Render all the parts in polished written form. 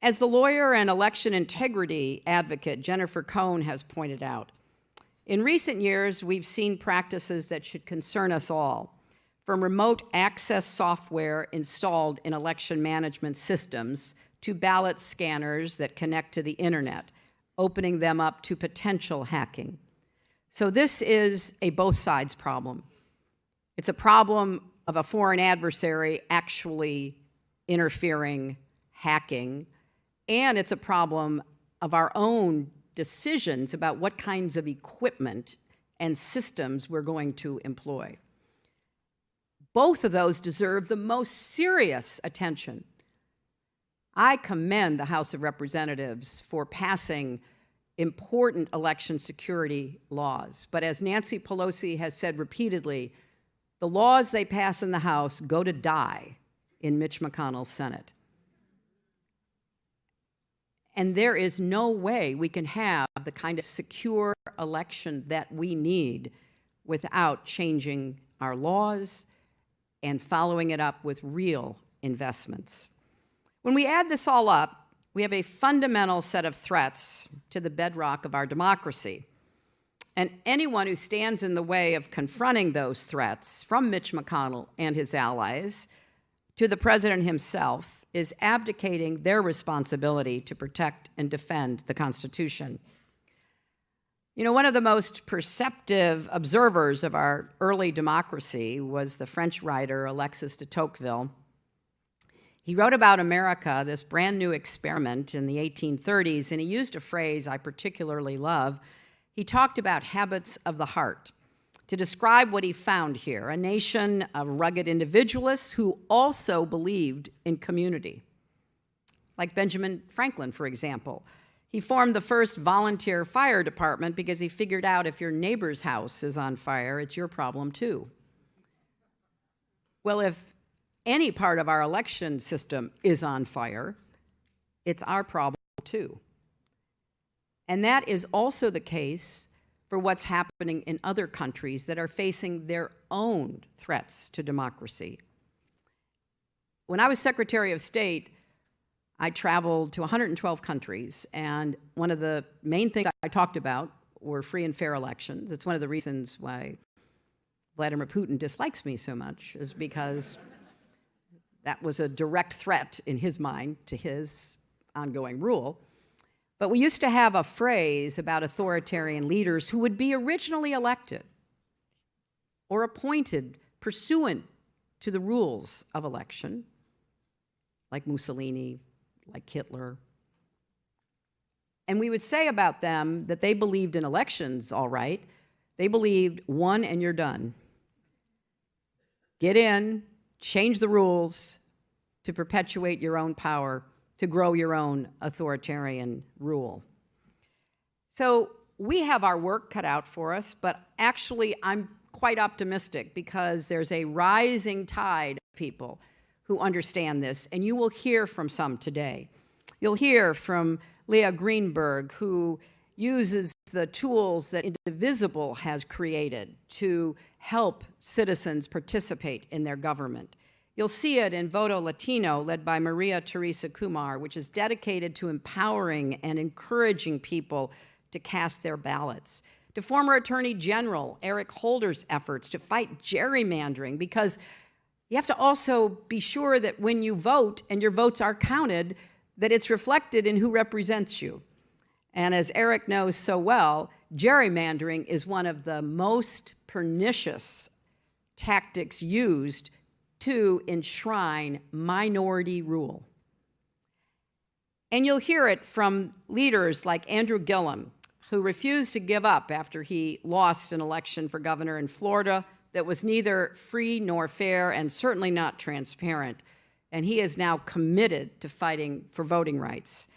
As the lawyer and election integrity advocate Jennifer Cohn has pointed out, in recent years, we've seen practices that should concern us all, from remote access software installed in election management systems to ballot scanners that connect to the internet, opening them up to potential hacking. So this is a both sides problem. It's a problem of a foreign adversary actually interfering, hacking, and it's a problem of our own decisions about what kinds of equipment and systems we're going to employ. Both of those deserve the most serious attention. I commend the House of Representatives for passing important election security laws. But as Nancy Pelosi has said repeatedly, the laws they pass in the House go to die in Mitch McConnell's Senate. And there is no way we can have the kind of secure election that we need without changing our laws and following it up with real investments. When we add this all up, we have a fundamental set of threats to the bedrock of our democracy. And anyone who stands in the way of confronting those threats, from Mitch McConnell and his allies to the president himself, is abdicating their responsibility to protect and defend the Constitution. You know, one of the most perceptive observers of our early democracy was the French writer Alexis de Tocqueville. He wrote about America, this brand new experiment in the 1830s, and he used a phrase I particularly love. He talked about habits of the heart to describe what he found here, a nation of rugged individualists who also believed in community. Like Benjamin Franklin, for example. He formed the first volunteer fire department because he figured out if your neighbor's house is on fire, it's your problem too. Well, if any part of our election system is on fire, it's our problem too. And that is also the case for what's happening in other countries that are facing their own threats to democracy. When I was Secretary of State, I traveled to 112 countries, and one of the main things I talked about were free and fair elections. It's one of the reasons why Vladimir Putin dislikes me so much, is because that was a direct threat in his mind to his ongoing rule. But we used to have a phrase about authoritarian leaders who would be originally elected or appointed pursuant to the rules of election, like Mussolini, like Hitler. And we would say about them that they believed in elections, all right. They believed one and you're done. Get in, change the rules to perpetuate your own power, to grow your own authoritarian rule. So we have our work cut out for us, but actually I'm quite optimistic because there's a rising tide of people who understand this, and you will hear from some today. You'll hear from Leah Greenberg, who uses the tools that Indivisible has created to help citizens participate in their government. You'll see it in Voto Latino, led by Maria Teresa Kumar, which is dedicated to empowering and encouraging people to cast their ballots. To former Attorney General Eric Holder's efforts to fight gerrymandering, because you have to also be sure that when you vote and your votes are counted, that it's reflected in who represents you. And as Eric knows so well, gerrymandering is one of the most pernicious tactics used to enshrine minority rule. And you'll hear it from leaders like Andrew Gillum, who refused to give up after he lost an election for governor in Florida that was neither free nor fair and certainly not transparent. And he is now committed to fighting for voting rights.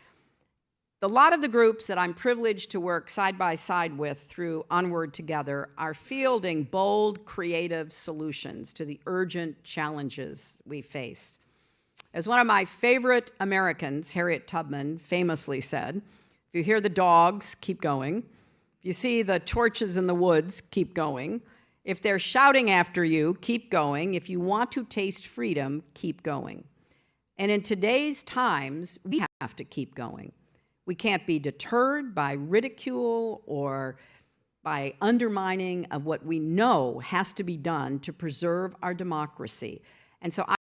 A lot of the groups that I'm privileged to work side by side with through Onward Together are fielding bold, creative solutions to the urgent challenges we face. As one of my favorite Americans, Harriet Tubman, famously said, if you hear the dogs, keep going. If you see the torches in the woods, keep going. If they're shouting after you, keep going. If you want to taste freedom, keep going. And in today's times, we have to keep going. We can't be deterred by ridicule or by undermining of what we know has to be done to preserve our democracy. And so